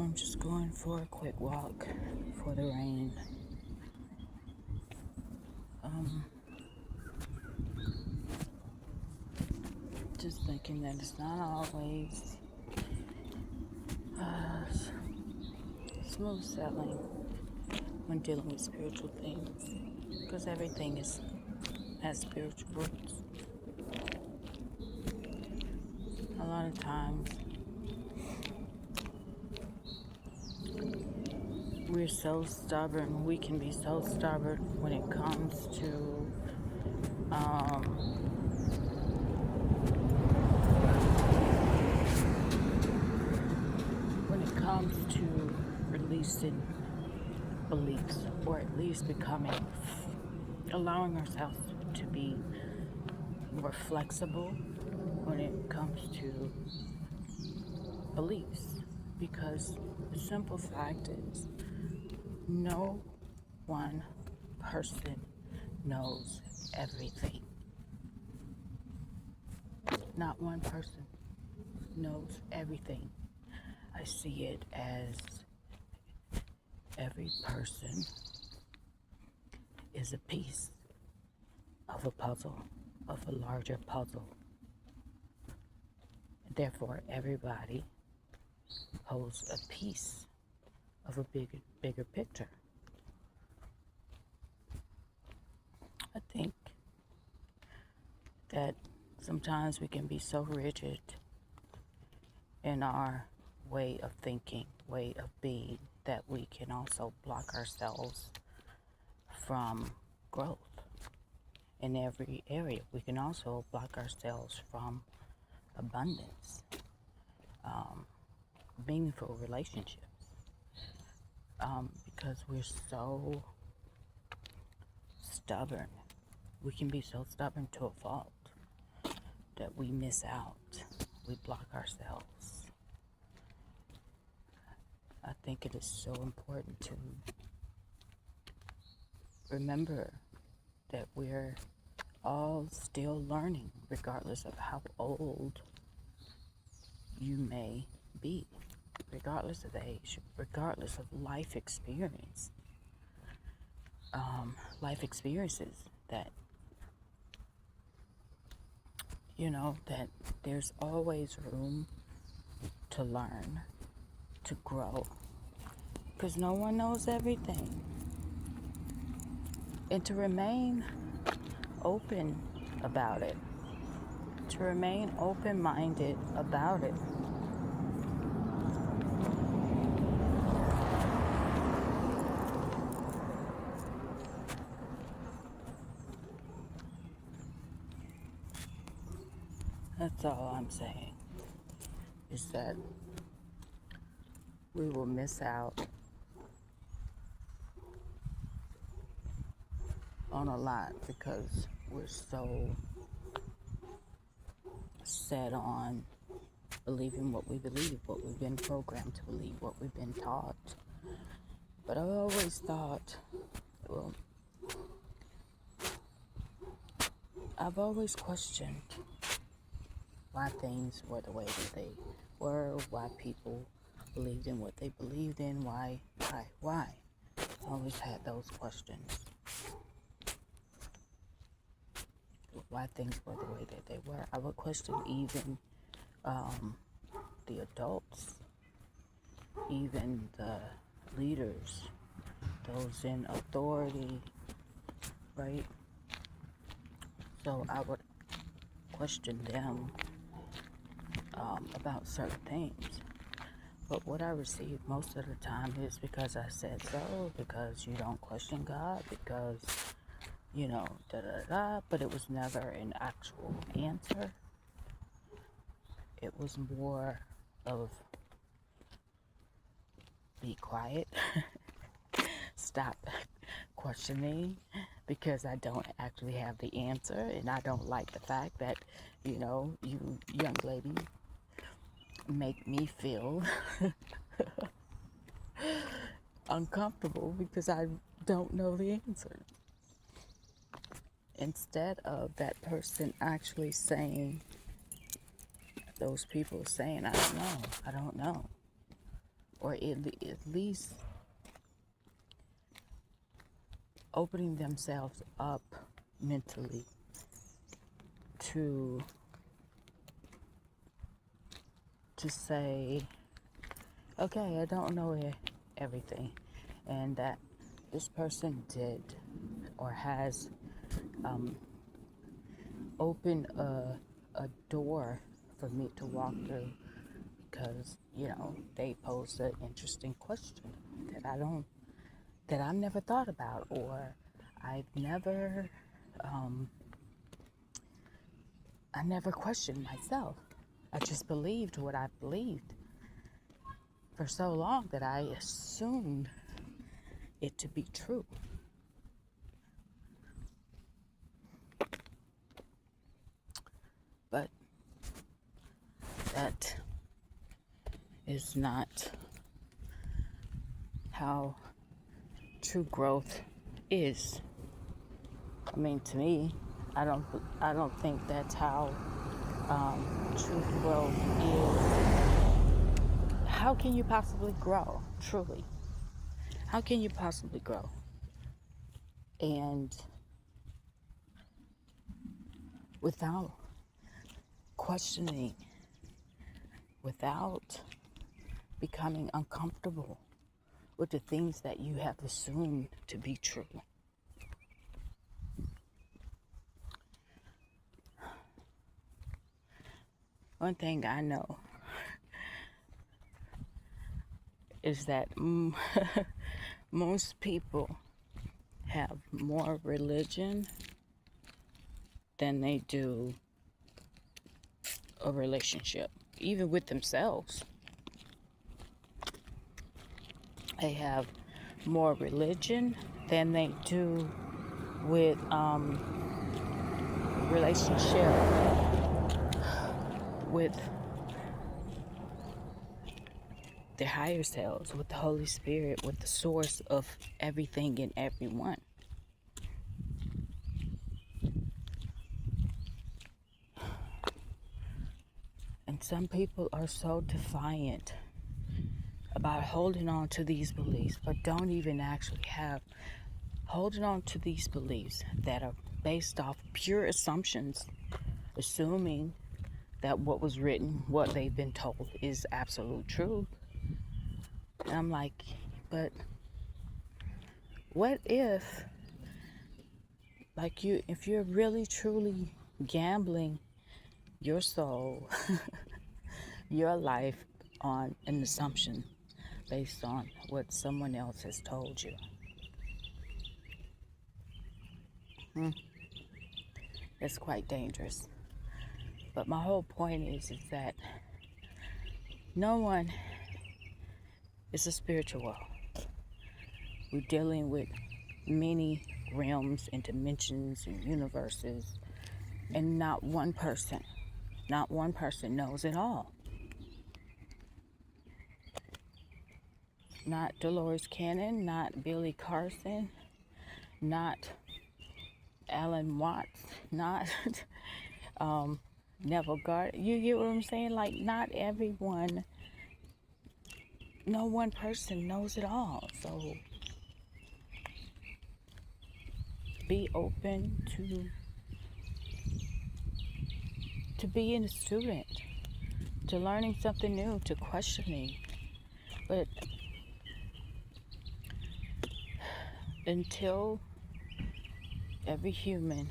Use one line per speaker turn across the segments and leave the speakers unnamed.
I'm just going for a quick walk for the rain. Um, just thinking that it's not always uh, smooth sailing when dealing with spiritual things, because everything has spiritual roots. A lot of times we're so stubborn. We can be so stubborn when it comes to um, releasing beliefs, or at least allowing ourselves to be more flexible when it comes to beliefs. Because the simple fact is, no one person knows everything. Not one person knows everything. I see it as every person is a piece of a puzzle, of a larger puzzle. Therefore, everybody holds a piece of a bigger picture. I think that sometimes we can be so rigid in our way of thinking, way of being, that we can also block ourselves from growth in every area. We can also block ourselves from abundance, meaningful relationships, because we're so stubborn. We can be so stubborn to a fault that we miss out. We block ourselves. I think it is so important to remember that we're all still learning, regardless of how old you may be, regardless of age, regardless of life experience. Life experiences that, that there's always room to learn, to grow, because no one knows everything. And to remain open about it, to remain open-minded about it. That's all I'm saying, is that we will miss out on a lot because we're so set on believing what we believe, what we've been programmed to believe, what we've been taught. But I've always thought, I've always questioned why things were the way that they were, why people believed in what they believed in, why. I always had those questions. Why things were the way that they were. I would question even the adults, even the leaders, those in authority, right? So I would question them about certain things. But what I receive most of the time is because I said so, because you don't question God, because, but it was never an actual answer. It was more of be quiet, stop questioning, because I don't actually have the answer, and I don't like the fact that, you young lady, make me feel uncomfortable because I don't know the answer. Instead of that person actually saying, those people saying, I don't know. or at least opening themselves up mentally to say, okay, I don't know everything, and that this person did or has opened a door for me to walk through, because they posed an interesting question that I've never thought about, or I've never I never questioned myself. I just believed what I believed for so long that I assumed it to be true. But that is not how true growth is. I mean, to me, I don't think that's how true growth is. How can you possibly grow, truly? How can you possibly grow? And without questioning, without becoming uncomfortable with the things that you have assumed to be true. One thing I know is that most people have more religion than they do a relationship, even with themselves. They have more religion than they do with relationship with their higher selves, with the Holy Spirit, with the source of everything and everyone. And some people are so defiant about holding on to these beliefs, but don't even actually have holding on to these beliefs that are based off pure assumptions, assuming that what was written, what they've been told, is absolute truth. And I'm like, but what if, if you're really truly gambling your soul, your life on an assumption based on what someone else has told you? It's quite dangerous. But my whole point is that no one is a spiritual world. We're dealing with many realms and dimensions and universes, and not one person knows it all. Not Dolores Cannon, not Billy Carson, not Alan Watts, not Neville Gardner. You get what I'm saying? Like, not everyone, no one person knows it all. So be open to being a student, to learning something new, to questioning. But until every human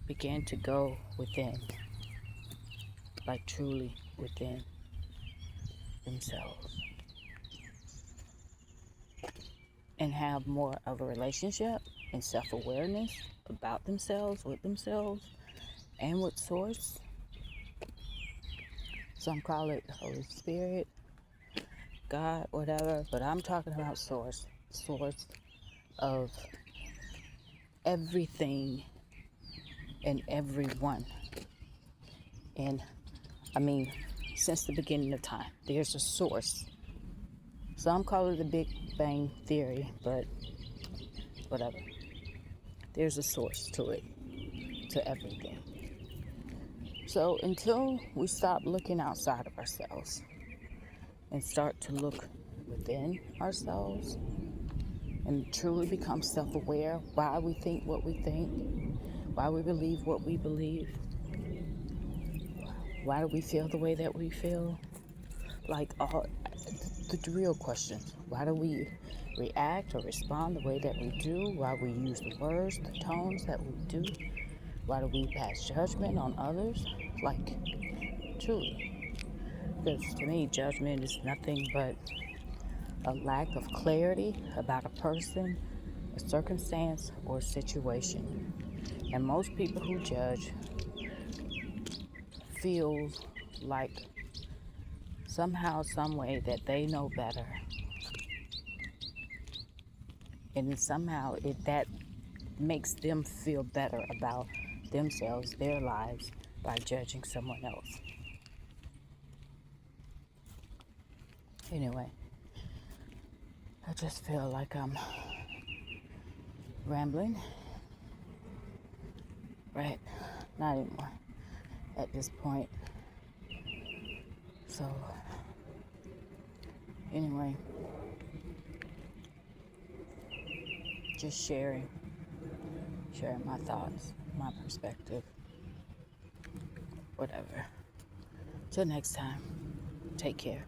began to go within, like truly within themselves, and have more of a relationship and self-awareness about themselves, with themselves, and with Source. Some call it Holy Spirit, God, whatever, but I'm talking about Source of everything and everyone. And I mean, since the beginning of time, there's a source. Some call it the Big Bang Theory, but whatever. There's a source to it, to everything. So until we stop looking outside of ourselves and start to look within ourselves and truly become self-aware why we think what we think, why we believe what we believe, why do we feel the way that we feel, like all the real questions. Why do we react or respond the way that we do? Why we use the words, the tones that we do? Why do we pass judgment on others? Like, truly. Because to me, judgment is nothing but a lack of clarity about a person, a circumstance, or situation. And most people who judge feel like somehow, some way that they know better. And somehow that makes them feel better about themselves, their lives, by judging someone else. Anyway, I just feel like I'm rambling. Right? Not anymore at this point. So, anyway, just sharing my thoughts, my perspective, whatever. Till next time, take care.